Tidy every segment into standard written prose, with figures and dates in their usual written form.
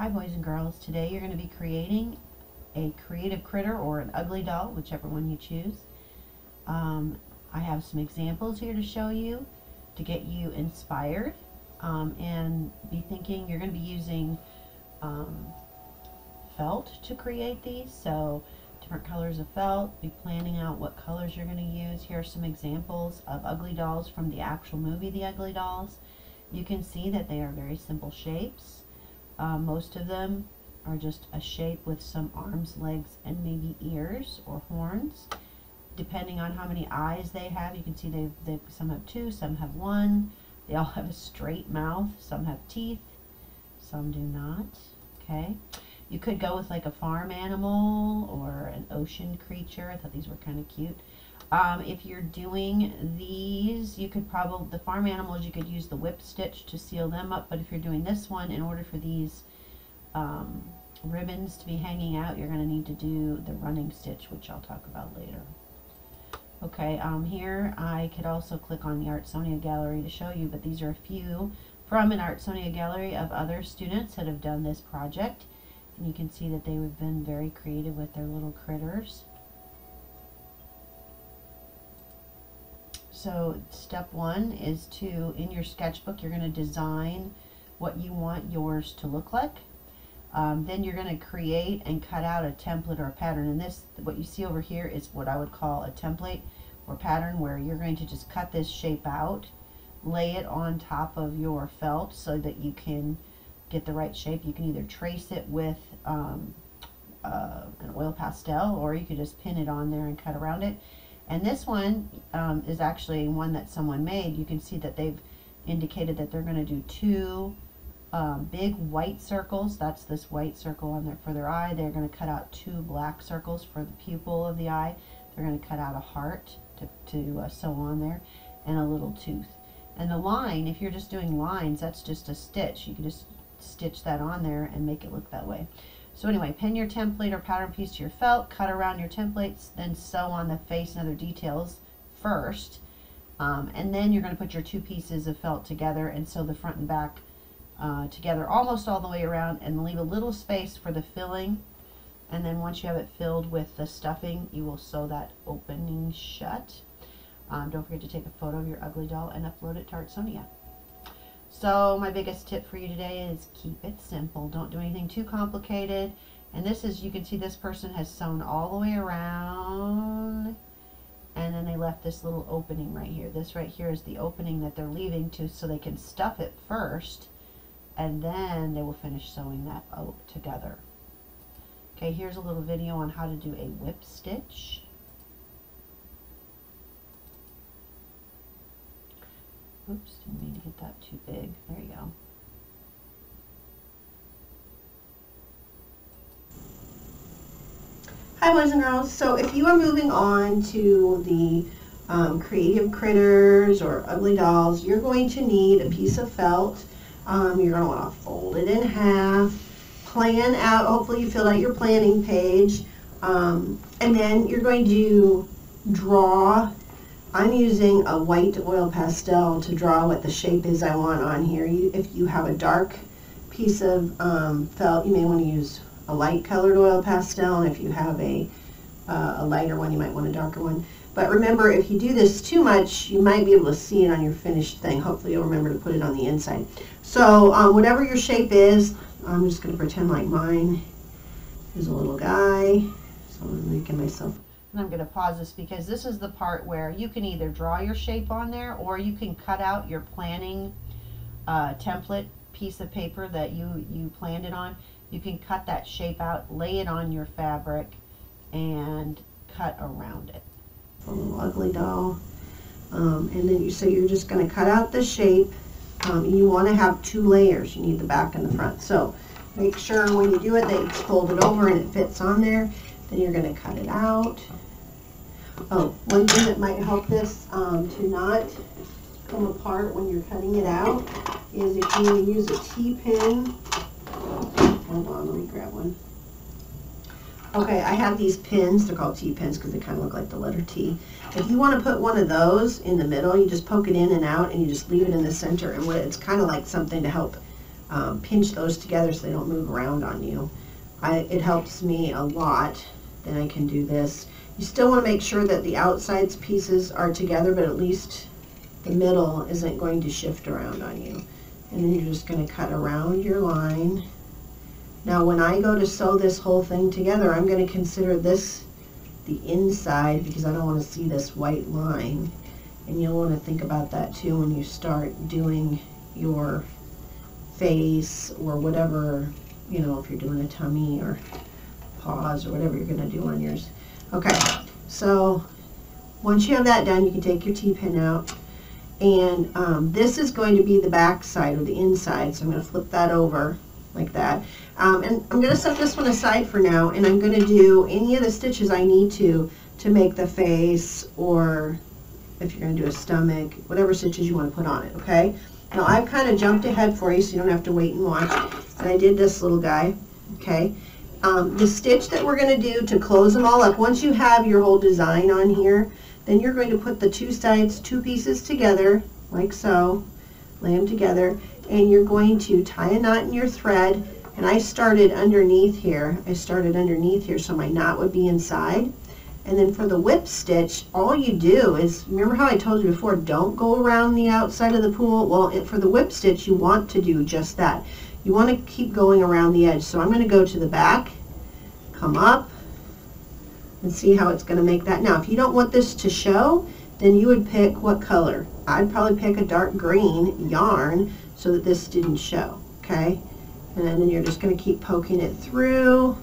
Hi boys and girls, today you're going to be creating a creative critter or an ugly doll, whichever one you choose. I have some examples here to show you to get you inspired and be thinking. You're going to be using felt to create these, so different colors of felt. Be planning out what colors you're going to use. Here are some examples of ugly dolls from the actual movie The Ugly Dolls. You can see that they are very simple shapes. Most of them are just a shape with some arms, legs, and maybe ears or horns. Depending on how many eyes they have, you can see some have two, some have one. They all have a straight mouth. Some have teeth, some do not. Okay, you could go with like a farm animal or an ocean creature. I thought these were kind of cute. If you're doing these, you could probably, the farm animals, you could use the whip stitch to seal them up, but if you're doing this one, in order for these ribbons to be hanging out, you're going to need to do the running stitch, which I'll talk about later. Okay, here I could also click on the Artsonia gallery to show you, but these are a few from an Artsonia gallery of other students that have done this project, and you can see that they've been very creative with their little critters. So step one is to, in your sketchbook, you're going to design what you want yours to look like. Then you're going to create and cut out a template or a pattern. And this, what you see over here, is what I would call a template or pattern, where you're going to just cut this shape out, lay it on top of your felt so that you can get the right shape. You can either trace it with an oil pastel, or you could just pin it on there and cut around it. And this one is actually one that someone made. You can see that they've indicated that they're going to do two big white circles. That's this white circle on there for their eye. They're going to cut out two black circles for the pupil of the eye. They're going to cut out a heart to sew on there, and a little tooth. And the line, if you're just doing lines, that's just a stitch. You can just stitch that on there and make it look that way. So anyway, pin your template or pattern piece to your felt, cut around your templates, then sew on the face and other details first. And then you're going to put your two pieces of felt together and sew the front and back together almost all the way around, and leave a little space for the filling. And then once you have it filled with the stuffing, you will sew that opening shut. Don't forget to take a photo of your ugly doll and upload it to Artsonia. So my biggest tip for you today is keep it simple. Don't do anything too complicated. And this is, you can see this person has sewn all the way around, and then they left this little opening right here. This right here is the opening that they're leaving so they can stuff it first, and then they will finish sewing that out together. Okay, here's a little video on how to do a whip stitch. Oops, didn't mean to get that too big. There you go. Hi boys and girls. So if you are moving on to the creative critters or ugly dolls, you're going to need a piece of felt. You're going to want to fold it in half, plan out, hopefully you filled out your planning page, and then you're going to draw. I'm using a white oil pastel to draw what the shape is I want on here. If you have a dark piece of felt, you may want to use a light colored oil pastel, and if you have a lighter one, you might want a darker one. But remember, if you do this too much, you might be able to see it on your finished thing. Hopefully you'll remember to put it on the inside. So whatever your shape is, I'm just going to pretend like mine is a little guy. So I'm making myself. And I'm going to pause this because this is the part where you can either draw your shape on there, or you can cut out your planning template piece of paper that you planned it on. You can cut that shape out, lay it on your fabric, and cut around it. A little ugly doll. And then so you're just going to cut out the shape. You want to have two layers. You need the back and the front. So make sure when you do it that you fold it over and it fits on there. Then you're going to cut it out. Oh, one thing that might help this to not come apart when you're cutting it out is if you use a T-pin. Hold on, let me grab one. Okay, I have these pins. They're called T-pins because they kind of look like the letter T. If you want to put one of those in the middle, you just poke it in and out, and you just leave it in the center. And it's kind of like something to help pinch those together so they don't move around on you. It helps me a lot. Then I can do this. You still want to make sure that the outside pieces are together, but at least the middle isn't going to shift around on you. And then you're just going to cut around your line. Now when I go to sew this whole thing together, I'm going to consider this the inside because I don't want to see this white line. And you'll want to think about that too when you start doing your face or whatever, you know, if you're doing a tummy or paws or whatever you're going to do on yours. Okay, so once you have that done, you can take your T-pin out. And this is going to be the back side or the inside, so I'm going to flip that over like that. And I'm going to set this one aside for now, and I'm going to do any of the stitches I need to make the face, or if you're going to do a stomach, whatever stitches you want to put on it, okay? Now I've kind of jumped ahead for you so you don't have to wait and watch. And I did this little guy, okay? The stitch that we're going to do to close them all up, once you have your whole design on here, then you're going to put the two sides, two pieces together, like so, lay them together, and you're going to tie a knot in your thread. And I started underneath here. So my knot would be inside. And then for the whip stitch, all you do is, remember how I told you before, don't go around the outside of the pool? Well, for the whip stitch, you want to do just that. You want to keep going around the edge. So I'm going to go to the back, come up, and see how it's going to make that. Now, if you don't want this to show, then you would pick what color. I'd probably pick a dark green yarn so that this didn't show, okay? And then you're just going to keep poking it through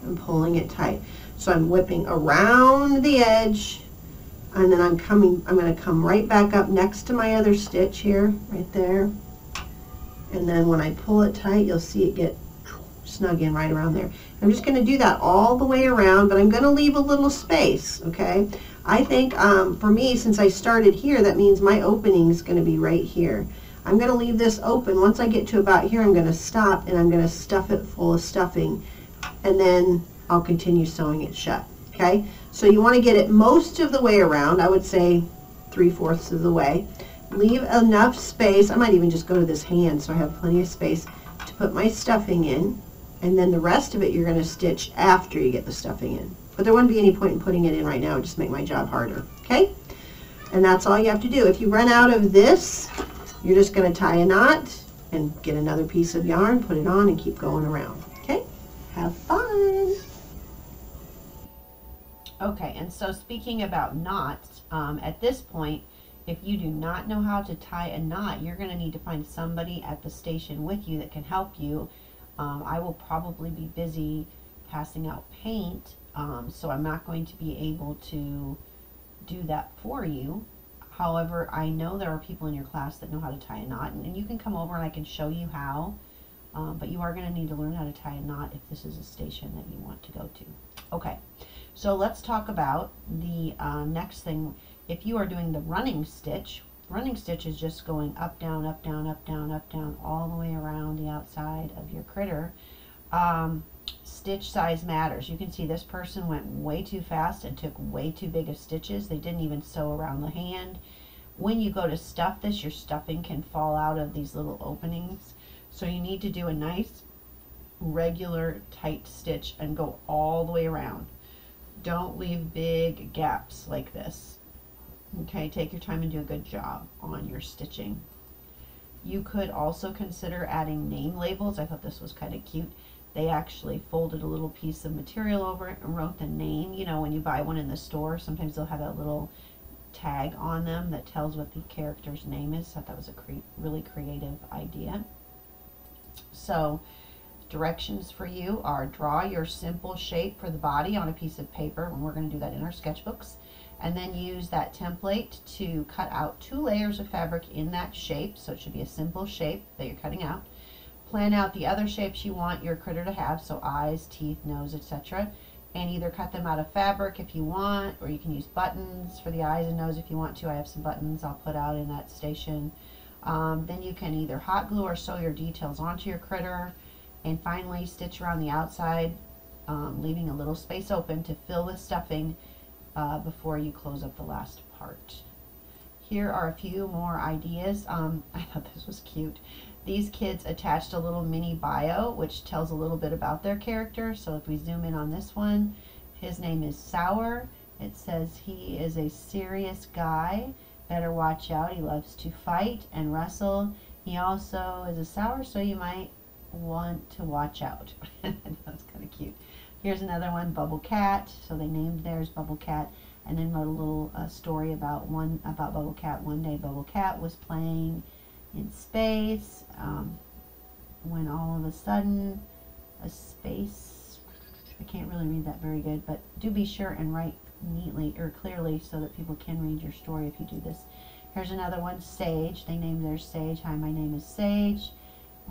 and pulling it tight. So I'm whipping around the edge, and then I'm going to come right back up next to my other stitch here, right there. And then when I pull it tight, you'll see it get snug in right around there. I'm just going to do that all the way around, but I'm going to leave a little space, okay? I think for me, since I started here, that means my opening is going to be right here. I'm going to leave this open. Once I get to about here, I'm going to stop and I'm going to stuff it full of stuffing, and then I'll continue sewing it shut, okay? So you want to get it most of the way around, I would say 3/4 of the way. Leave enough space. I might even just go to this hand so I have plenty of space to put my stuffing in. And then the rest of it you're going to stitch after you get the stuffing in. But there wouldn't be any point in putting it in right now. It would just make my job harder. Okay? And that's all you have to do. If you run out of this, you're just going to tie a knot and get another piece of yarn, put it on, and keep going around. Okay? Have fun! Okay, and so speaking about knots, at this point, if you do not know how to tie a knot, you're going to need to find somebody at the station with you that can help you. I will probably be busy passing out paint, so I'm not going to be able to do that for you. However, I know there are people in your class that know how to tie a knot, and you can come over and I can show you how, but you are going to need to learn how to tie a knot if this is a station that you want to go to. Okay, so let's talk about the next thing. If you are doing the running stitch is just going up, down, up, down, up, down, up, down, all the way around the outside of your critter. Stitch size matters. You can see this person went way too fast and took way too big of stitches. They didn't even sew around the hand. When you go to stuff this, your stuffing can fall out of these little openings. So you need to do a nice regular tight stitch and go all the way around. Don't leave big gaps like this. Okay, take your time and do a good job on your stitching. You could also consider adding name labels. I thought this was kind of cute. They actually folded a little piece of material over it and wrote the name. You know, when you buy one in the store, sometimes they'll have a little tag on them that tells what the character's name is. I thought that was a really creative idea. So, directions for you are draw your simple shape for the body on a piece of paper, and we're going to do that in our sketchbooks. And then use that template to cut out 2 layers of fabric in that shape, so it should be a simple shape that you're cutting out. Plan out the other shapes you want your critter to have, so eyes, teeth, nose, etc. And either cut them out of fabric if you want, or you can use buttons for the eyes and nose if you want to. I have some buttons I'll put out in that station. Then you can either hot glue or sew your details onto your critter. And finally, stitch around the outside, leaving a little space open to fill with stuffing before you close up the last part. Here are a few more ideas. I thought this was cute. These kids attached a little mini bio, which tells a little bit about their character. So if we zoom in on this one, his name is Sour. It says he is a serious guy. Better watch out. He loves to fight and wrestle. He also is a sour, so you might want to watch out. That's kind of cute. Here's another one, Bubble Cat. So they named theirs Bubble Cat, and then wrote a little story about Bubble Cat. One day Bubble Cat was playing in space when all of a sudden a space, I can't really read that very good, but do be sure and write neatly or clearly so that people can read your story if you do this. Here's another one, Sage. They named theirs Sage. Hi, my name is Sage.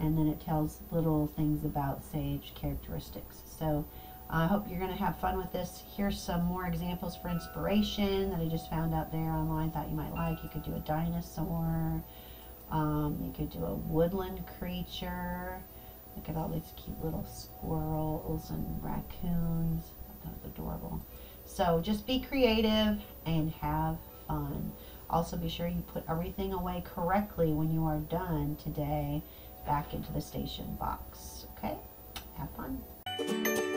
And then it tells little things about Sage characteristics. So I hope you're going to have fun with this. Here's some more examples for inspiration that I just found out there online. Thought you might like. You could do a dinosaur. You could do a woodland creature. Look at all these cute little squirrels and raccoons. That was adorable. So just be creative and have fun. Also be sure you put everything away correctly when you are done today back into the station box. Okay? Have fun.